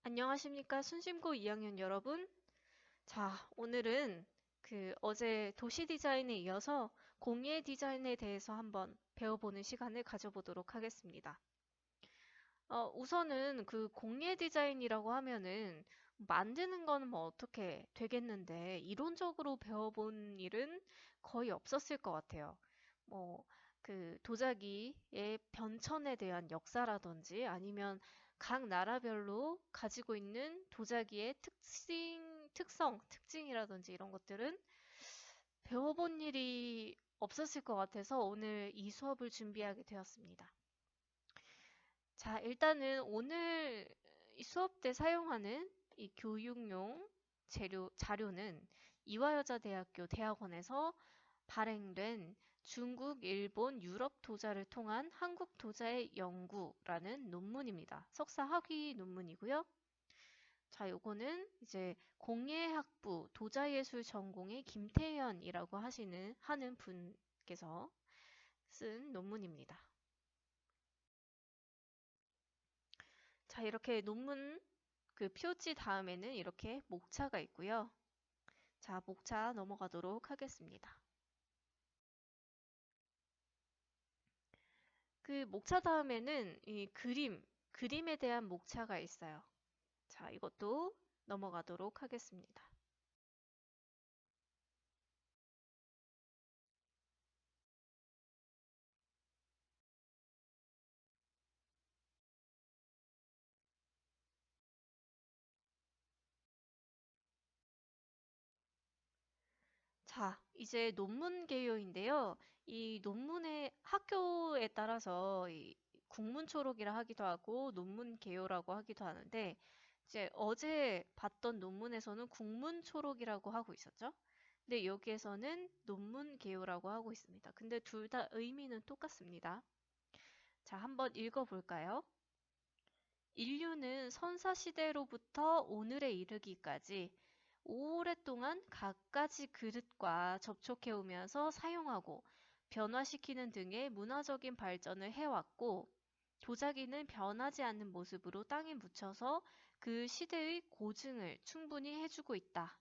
안녕하십니까. 순심고 2학년 여러분. 자, 오늘은 어제 도시 디자인에 이어서 공예 디자인에 대해서 한번 배워보는 시간을 가져보도록 하겠습니다. 우선은 그 공예 디자인이라고 하면은 만드는 거는 뭐 어떻게 되겠는데 이론적으로 배워본 일은 거의 없었을 것 같아요. 뭐 그 도자기의 변천에 대한 역사라든지 아니면 각 나라별로 가지고 있는 도자기의 특징이라든지 이런 것들은 배워본 일이 없었을 것 같아서 오늘 이 수업을 준비하게 되었습니다. 자, 일단은 오늘 이 수업 때 사용하는 이 교육용 자료는 이화여자대학교 대학원에서 발행된 중국, 일본, 유럽 도자를 통한 한국 도자의 연구라는 논문입니다. 석사 학위 논문이고요. 자, 요거는 이제 공예학부 도자예술 전공의 김태현이라고 하는 분께서 쓴 논문입니다. 자, 이렇게 논문 표지 다음에는 이렇게 목차가 있고요. 자, 목차 넘어가도록 하겠습니다. 그 목차 다음에는 이 그림에 대한 목차가 있어요. 자, 이것도 넘어가도록 하겠습니다. 자, 이제 논문 개요인데요. 이 논문의 학교에 따라서 이 국문 초록이라 하기도 하고 논문 개요라고 하기도 하는데 이제 어제 봤던 논문에서는 국문 초록이라고 하고 있었죠. 근데 여기에서는 논문 개요라고 하고 있습니다. 근데 둘 다 의미는 똑같습니다. 자, 한번 읽어볼까요? 인류는 선사시대로부터 오늘에 이르기까지 오랫동안 갖가지 그릇과 접촉해오면서 사용하고 변화시키는 등의 문화적인 발전을 해왔고, 도자기는 변하지 않는 모습으로 땅에 묻혀서 그 시대의 고증을 충분히 해주고 있다.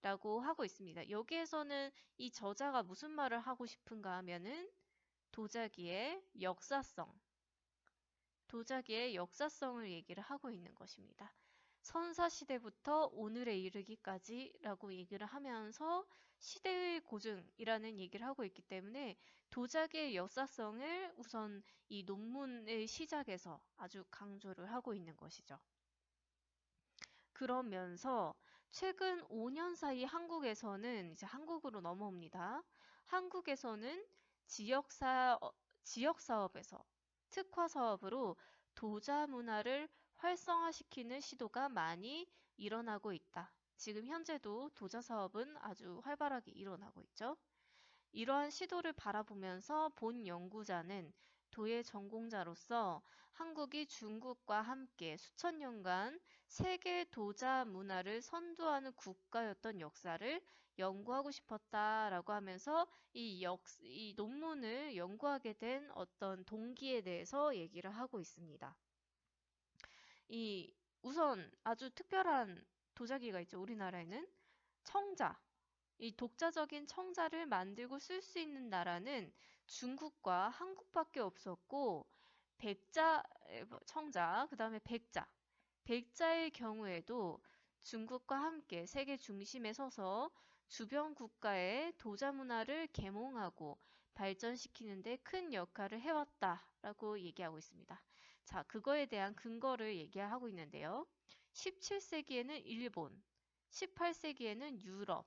라고 하고 있습니다. 여기에서는 이 저자가 무슨 말을 하고 싶은가 하면은 도자기의 도자기의 역사성을 얘기를 하고 있는 것입니다. 선사시대부터 오늘에 이르기까지라고 얘기를 하면서 시대의 고증이라는 얘기를 하고 있기 때문에 도자기의 역사성을 우선 이 논문의 시작에서 아주 강조를 하고 있는 것이죠. 그러면서 최근 5년 사이 한국에서는 이제 한국으로 넘어옵니다. 한국에서는 지역 사업에서 특화 사업으로 도자 문화를 활성화시키는 시도가 많이 일어나고 있다. 지금 현재도 도자 사업은 아주 활발하게 일어나고 있죠. 이러한 시도를 바라보면서 본 연구자는 도예 전공자로서 한국이 중국과 함께 수천 년간 세계 도자 문화를 선도하는 국가였던 역사를 연구하고 싶었다라고 하면서 이 논문을 연구하게 된 어떤 동기에 대해서 얘기를 하고 있습니다. 이 우선 아주 특별한 도자기가 있죠. 우리나라에는 청자. 이 독자적인 청자를 만들고 쓸 수 있는 나라는 중국과 한국밖에 없었고, 청자, 그 다음에 백자. 백자의 경우에도 중국과 함께 세계 중심에 서서 주변 국가의 도자 문화를 계몽하고 발전시키는 데 큰 역할을 해왔다라고 얘기하고 있습니다. 자, 그거에 대한 근거를 얘기하고 있는데요. 17세기에는 일본, 18세기에는 유럽,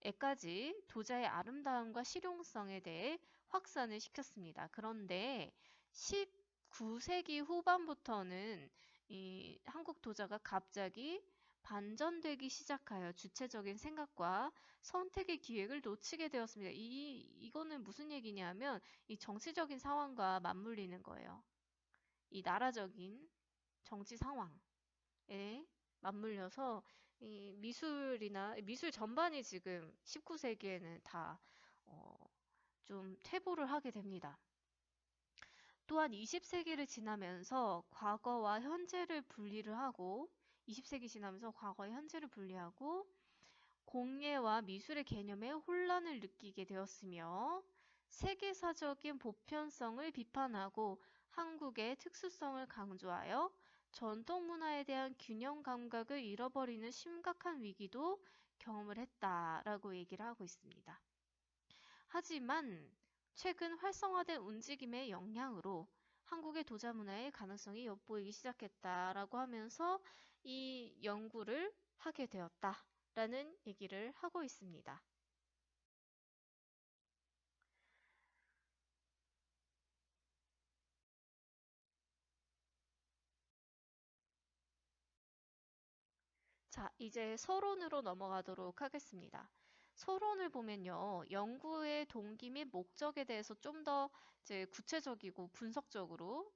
에까지 도자의 아름다움과 실용성에 대해 확산을 시켰습니다. 그런데 19세기 후반부터는 이 한국 도자가 갑자기 반전되기 시작하여 주체적인 생각과 선택의 기획을 놓치게 되었습니다. 이거는 무슨 얘기냐면 이 정치적인 상황과 맞물리는 거예요. 이 나라적인 정치 상황에 맞물려서 이 미술 전반이 지금 19세기에는 다 좀 퇴보를 하게 됩니다. 또한 20세기를 지나면서 과거와 현재를 분리를 하고 20세기 지나면서 과거와 현재를 분리하고 공예와 미술의 개념에 혼란을 느끼게 되었으며 세계사적인 보편성을 비판하고 한국의 특수성을 강조하여 전통 문화에 대한 균형 감각을 잃어버리는 심각한 위기도 경험을 했다라고 얘기를 하고 있습니다. 하지만 최근 활성화된 움직임의 영향으로 한국의 도자 문화의 가능성이 엿보이기 시작했다라고 하면서 이 연구를 하게 되었다라는 얘기를 하고 있습니다. 자, 이제 서론으로 넘어가도록 하겠습니다. 서론을 보면요, 연구의 동기 및 목적에 대해서 좀 더 이제 구체적이고 분석적으로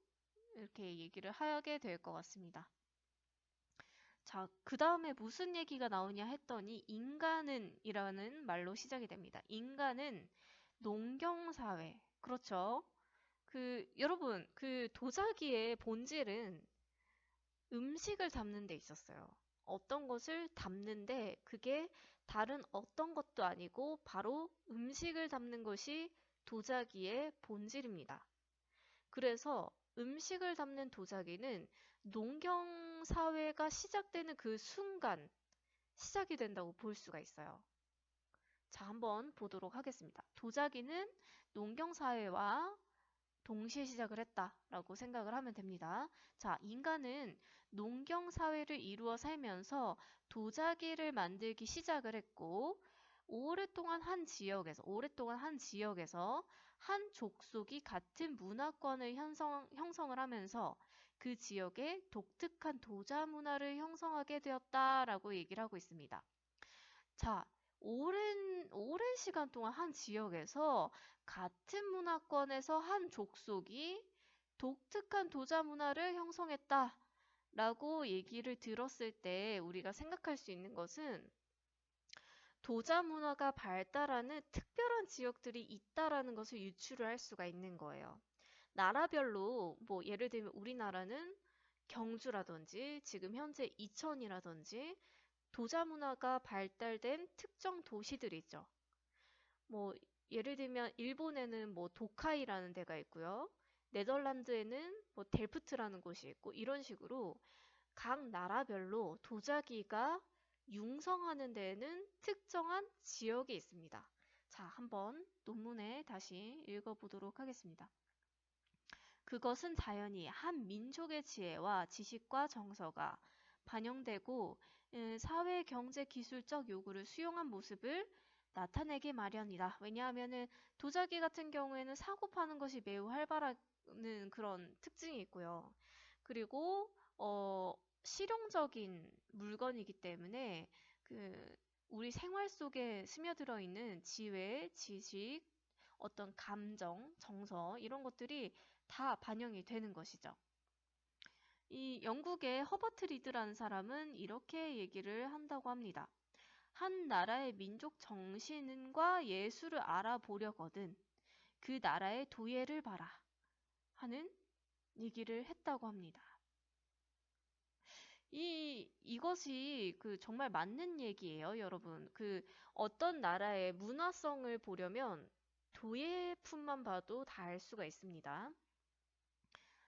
이렇게 얘기를 하게 될 것 같습니다. 자, 그 다음에 무슨 얘기가 나오냐 했더니 인간은 이라는 말로 시작이 됩니다. 인간은 농경사회. 그렇죠. 여러분, 도자기의 본질은 음식을 담는 데 있었어요. 어떤 것을 담는데 그게 다른 어떤 것도 아니고 바로 음식을 담는 것이 도자기의 본질입니다. 그래서 음식을 담는 도자기는 농경 사회가 시작되는 그 순간 시작이 된다고 볼 수가 있어요. 자, 한번 보도록 하겠습니다. 도자기는 농경 사회와 동시에 시작을 했다라고 생각을 하면 됩니다. 자, 인간은 농경 사회를 이루어 살면서 도자기를 만들기 시작을 했고, 오랫동안 한 지역에서 한 족속이 같은 문화권을 형성을 하면서 그 지역의 독특한 도자 문화를 형성하게 되었다라고 얘기를 하고 있습니다. 자, 오랜 시간 동안 한 지역에서 같은 문화권에서 한 족속이 독특한 도자 문화를 형성했다라고 얘기를 들었을 때 우리가 생각할 수 있는 것은 도자 문화가 발달하는 특별한 지역들이 있다라는 것을 유추를 할 수가 있는 거예요. 나라별로 뭐 예를 들면 우리나라는 경주라든지 지금 현재 이천이라든지 도자 문화가 발달된 특정 도시들이 있죠. 뭐 예를 들면 일본에는 뭐 도카이라는 데가 있고요. 네덜란드에는 뭐 델프트라는 곳이 있고 이런 식으로 각 나라별로 도자기가 융성하는 데에는 특정한 지역이 있습니다. 자, 한번 논문에 다시 읽어보도록 하겠습니다. 그것은 자연히 한 민족의 지혜와 지식과 정서가 반영되고 사회, 경제, 기술적 요구를 수용한 모습을 나타내기 마련이다. 왜냐하면은 도자기 같은 경우에는 사고 파는 것이 매우 활발한 그런 특징이 있고요. 그리고 실용적인 물건이기 때문에 우리 생활 속에 스며들어 있는 지혜, 지식, 어떤 감정, 정서 이런 것들이 다 반영이 되는 것이죠. 이 영국의 허버트 리드라는 사람은 이렇게 얘기를 한다고 합니다. 한 나라의 민족 정신과 예술을 알아보려거든 그 나라의 도예를 봐라 하는 얘기를 했다고 합니다. 이것이 정말 맞는 얘기예요, 여러분. 어떤 나라의 문화성을 보려면 도예품만 봐도 다 알 수가 있습니다.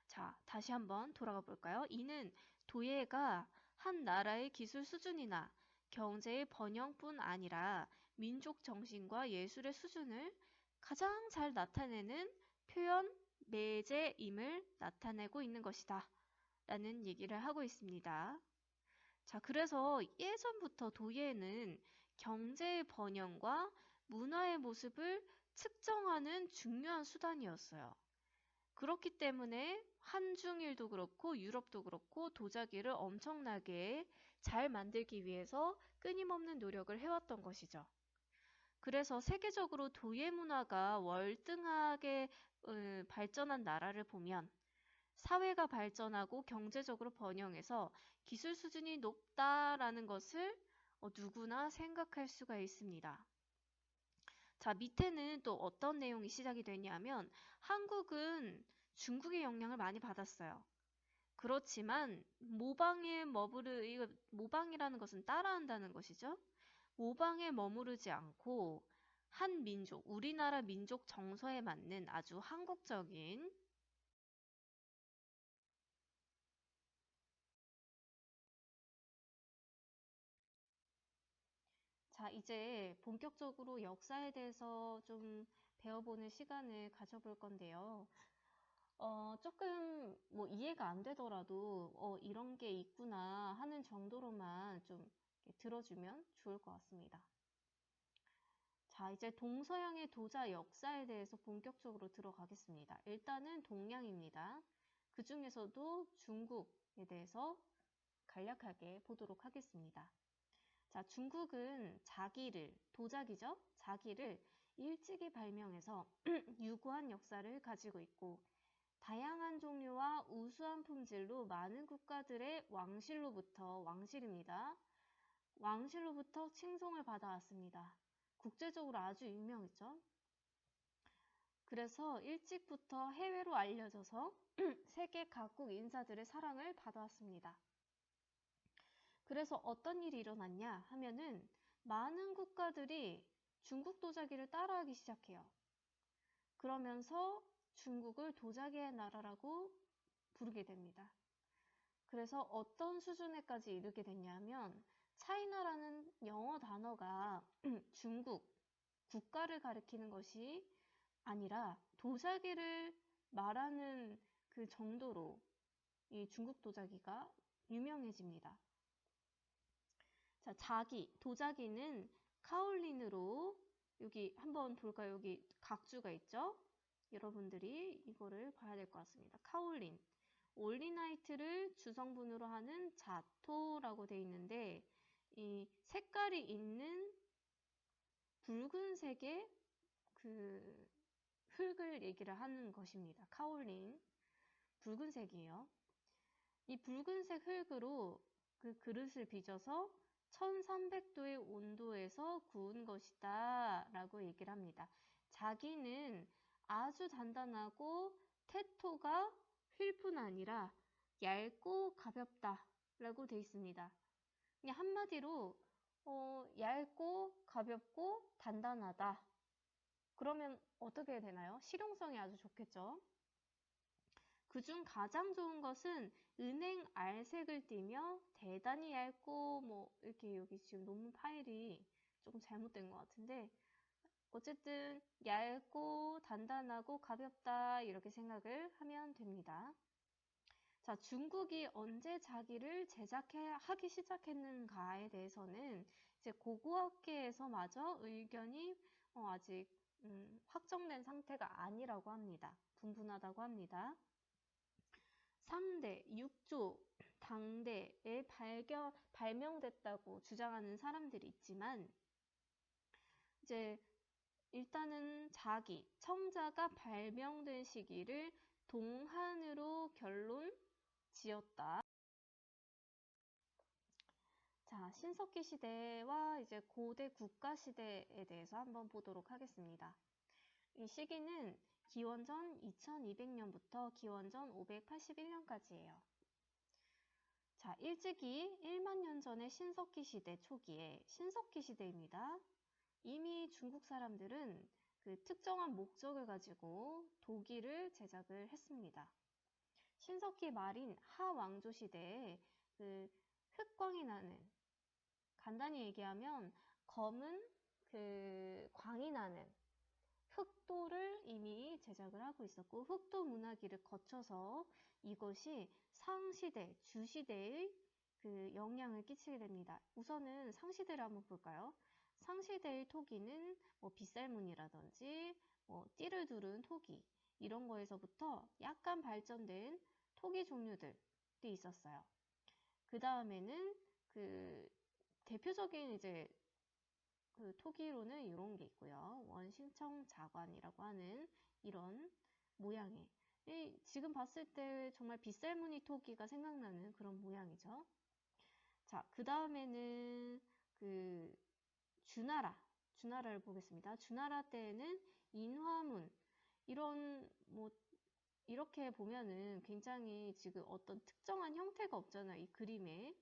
자, 다시 한번 돌아가 볼까요? 이는 도예가 한 나라의 기술 수준이나 경제의 번영뿐 아니라 민족 정신과 예술의 수준을 가장 잘 나타내는 표현 매제임을 나타내고 있는 것이다. 라는 얘기를 하고 있습니다. 자, 그래서 예전부터 도예는 경제의 번영과 문화의 모습을 측정하는 중요한 수단이었어요. 그렇기 때문에 한중일도 그렇고 유럽도 그렇고 도자기를 엄청나게 잘 만들기 위해서 끊임없는 노력을 해왔던 것이죠. 그래서 세계적으로 도예 문화가 월등하게 발전한 나라를 보면 사회가 발전하고 경제적으로 번영해서 기술 수준이 높다라는 것을 누구나 생각할 수가 있습니다. 자, 밑에는 또 어떤 내용이 시작이 되냐면 한국은 중국의 영향을 많이 받았어요. 그렇지만 모방에 이거 모방이라는 것은 따라한다는 것이죠. 모방에 머무르지 않고 한 민족, 우리나라 민족 정서에 맞는 아주 한국적인. 자, 이제 본격적으로 역사에 대해서 좀 배워보는 시간을 가져볼 건데요. 조금 뭐 이해가 안 되더라도 이런 게 있구나 하는 정도로만 좀 이렇게 들어주면 좋을 것 같습니다. 자, 이제 동서양의 도자 역사에 대해서 본격적으로 들어가겠습니다. 일단은 동양입니다. 그 중에서도 중국에 대해서 간략하게 보도록 하겠습니다. 자, 중국은 도자기죠? 자기를 일찍이 발명해서 유구한 역사를 가지고 있고 다양한 종류와 우수한 품질로 많은 국가들의 왕실입니다. 왕실로부터 칭송을 받아왔습니다. 국제적으로 아주 유명했죠. 그래서 일찍부터 해외로 알려져서 세계 각국 인사들의 사랑을 받아왔습니다. 그래서 어떤 일이 일어났냐 하면은 많은 국가들이 중국 도자기를 따라하기 시작해요. 그러면서 중국을 도자기의 나라라고 부르게 됩니다. 그래서 어떤 수준에까지 이르게 됐냐면 차이나라는 영어 단어가 중국, 국가를 가리키는 것이 아니라 도자기를 말하는 그 정도로 이 중국 도자기가 유명해집니다. 자, 도자기는 카올린으로 여기 한번 볼까요? 여기 각주가 있죠? 여러분들이 이거를 봐야 될 것 같습니다. 카올린. 올리나이트를 주성분으로 하는 자토라고 되어 있는데 이 색깔이 있는 붉은색의 그 흙을 얘기를 하는 것입니다. 카올린. 붉은색이에요. 이 붉은색 흙으로 그 그릇을 빚어서 1300도의 온도에서 구운 것이다 라고 얘기를 합니다. 자기는 아주 단단하고 태토가 휠뿐 아니라 얇고 가볍다 라고 되어 있습니다. 그냥 한마디로 얇고 가볍고 단단하다. 그러면 어떻게 되나요? 실용성이 아주 좋겠죠? 그중 가장 좋은 것은 은행 알색을 띠며 대단히 얇고 뭐 이렇게 여기 지금 논문 파일이 조금 잘못된 것 같은데 어쨌든 얇고 단단하고 가볍다 이렇게 생각을 하면 됩니다. 자, 중국이 언제 자기를 하기 시작했는가에 대해서는 이제 고고학계에서마저 의견이 아직 확정된 상태가 아니라고 합니다. 분분하다고 합니다. 상대, 육조, 당대에 발명됐다고 주장하는 사람들이 있지만 이제 일단은 청자가 발명된 시기를 동한으로 결론 지었다. 자, 신석기 시대와 이제 고대 국가 시대에 대해서 한번 보도록 하겠습니다. 이 시기는 기원전 2200년부터 기원전 581년까지예요. 자, 일찍이 1만 년 전의 신석기 시대 초기에 신석기 시대입니다. 이미 중국 사람들은 그 특정한 목적을 가지고 도기를 제작을 했습니다. 신석기 말인 하왕조 시대에 그 흑광이 나는, 간단히 얘기하면 검은 그 광이 나는 흑도를 이미 제작을 하고 있었고 흑도 문화기를 거쳐서 이것이 상시대, 주시대의 그 영향을 끼치게 됩니다. 우선은 상시대를 한번 볼까요? 상시대의 토기는 뭐 빗살무늬라든지 뭐 띠를 두른 토기 이런 거에서부터 약간 발전된 토기 종류들이 있었어요. 그 다음에는 그 대표적인 이제 그 토기로는 이런 게 있고요. 원신청 자관이라고 하는 이런 모양의 지금 봤을 때 정말 빗살무늬 토기가 생각나는 그런 모양이죠. 자, 그 다음에는 그 주나라를 보겠습니다. 주나라 때에는 인화문 이런 뭐 이렇게 보면은 굉장히 지금 어떤 특정한 형태가 없잖아요, 이 그림에.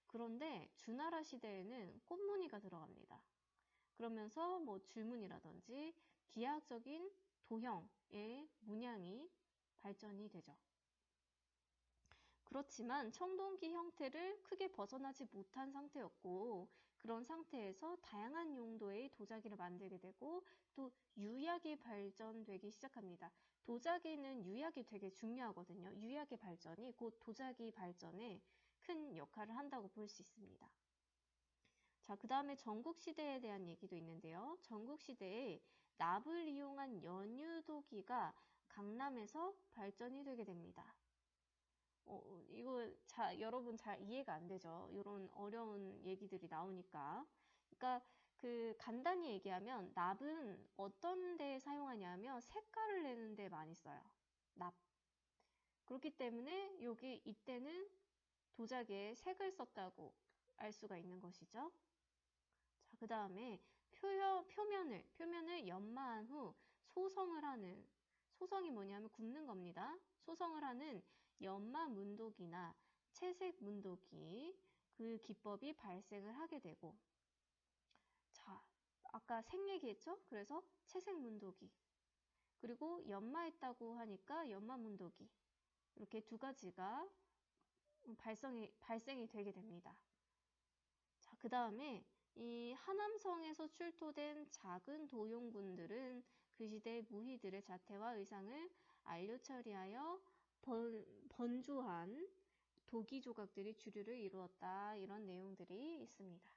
그런데 주나라 시대에는 꽃무늬가 들어갑니다. 그러면서 뭐 줄무늬라든지 기하학적인 도형의 문양이 발전이 되죠. 그렇지만 청동기 형태를 크게 벗어나지 못한 상태였고, 그런 상태에서 다양한 용도의 도자기를 만들게 되고 또 유약이 발전되기 시작합니다. 도자기는 유약이 되게 중요하거든요. 유약의 발전이 곧 도자기 발전에 큰 역할을 한다고 볼 수 있습니다. 자, 그 다음에 전국시대에 대한 얘기도 있는데요. 전국시대에 납을 이용한 연유도기가 강남에서 발전이 되게 됩니다. 이거 여러분 잘 이해가 안 되죠? 이런 어려운 얘기들이 나오니까. 그러니까 간단히 얘기하면 납은 어떤 데에 사용하냐면 색깔을 내는 데 많이 써요. 납. 그렇기 때문에 이때는 도자기에 색을 썼다고 알 수가 있는 것이죠. 자, 그 다음에 표면을 연마한 후 소성을 하는, 소성이 뭐냐면 굽는 겁니다. 소성을 하는 연마 문도기나 채색 문도기, 그 기법이 발생을 하게 되고, 자, 아까 색 얘기했죠? 그래서 채색 문도기, 그리고 연마했다고 하니까 연마 문도기, 이렇게 두 가지가 발생이 되게 됩니다. 자, 그 다음에 이 하남성에서 출토된 작은 도용군들은 그 시대 무희들의 자태와 의상을 안료 처리하여 번조한 도기 조각들이 주류를 이루었다. 이런 내용들이 있습니다.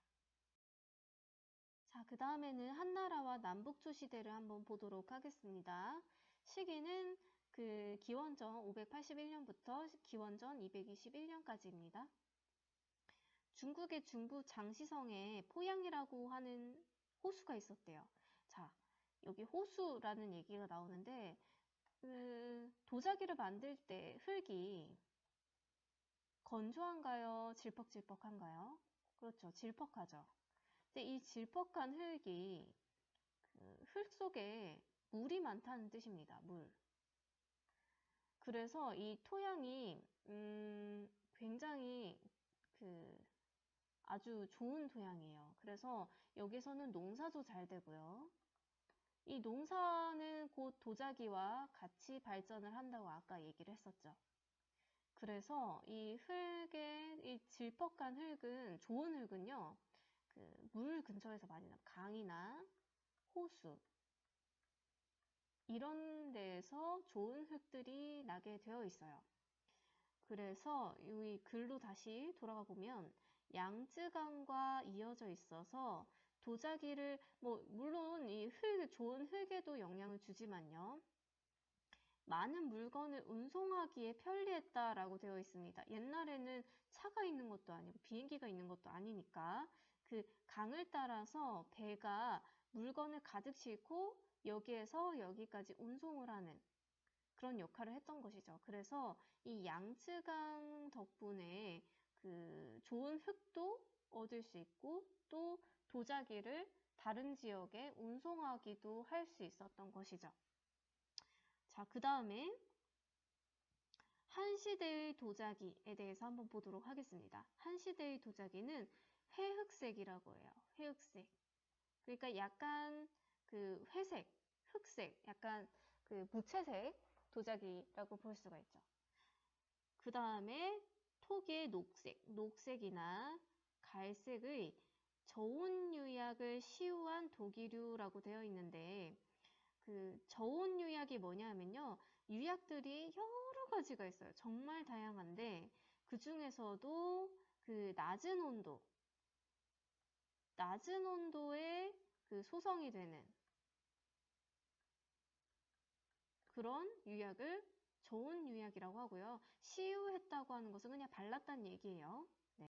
자, 그 다음에는 한나라와 남북조 시대를 한번 보도록 하겠습니다. 시기는 기원전 581년부터 기원전 221년까지입니다. 중국의 중부 장시성에 포양이라고 하는 호수가 있었대요. 자, 여기 호수라는 얘기가 나오는데 도자기를 만들 때 흙이 건조한가요? 질퍽질퍽한가요? 그렇죠. 질퍽하죠. 근데 이 질퍽한 흙이 흙 속에 물이 많다는 뜻입니다. 물. 그래서 이 토양이 굉장히 아주 좋은 토양이에요. 그래서 여기서는 농사도 잘 되고요. 이 농사는 곧 도자기와 같이 발전을 한다고 아까 얘기를 했었죠. 그래서 이 질퍽한 흙은, 좋은 흙은요, 물 근처에서 많이 나요. 강이나 호수, 이런 데에서 좋은 흙들이 나게 되어 있어요. 그래서 이 글로 다시 돌아가 보면 양쯔강과 이어져 있어서 도자기를 물론 좋은 흙에도 영향을 주지만요. 많은 물건을 운송하기에 편리했다라고 되어 있습니다. 옛날에는 차가 있는 것도 아니고 비행기가 있는 것도 아니니까 강을 따라서 배가 물건을 가득 싣고 여기에서 여기까지 운송을 하는 그런 역할을 했던 것이죠. 그래서 이 양쯔강 덕분에 좋은 흙도 얻을 수 있고 또 도자기를 다른 지역에 운송하기도 할 수 있었던 것이죠. 자, 그 다음에 한시대의 도자기에 대해서 한번 보도록 하겠습니다. 한시대의 도자기는 회흑색이라고 해요. 회흑색. 그러니까 약간 회색, 흑색, 약간 무채색 도자기라고 볼 수가 있죠. 그 다음에 토기의 녹색이나 갈색의 저온유약을 시우한 도기류라고 되어 있는데 저온유약이 뭐냐면요. 유약들이 여러 가지가 있어요. 정말 다양한데 그 중에서도 낮은 온도에 소성이 되는 그런 유약을 저온유약이라고 하고요. 시우했다고 하는 것은 그냥 발랐다는 얘기예요.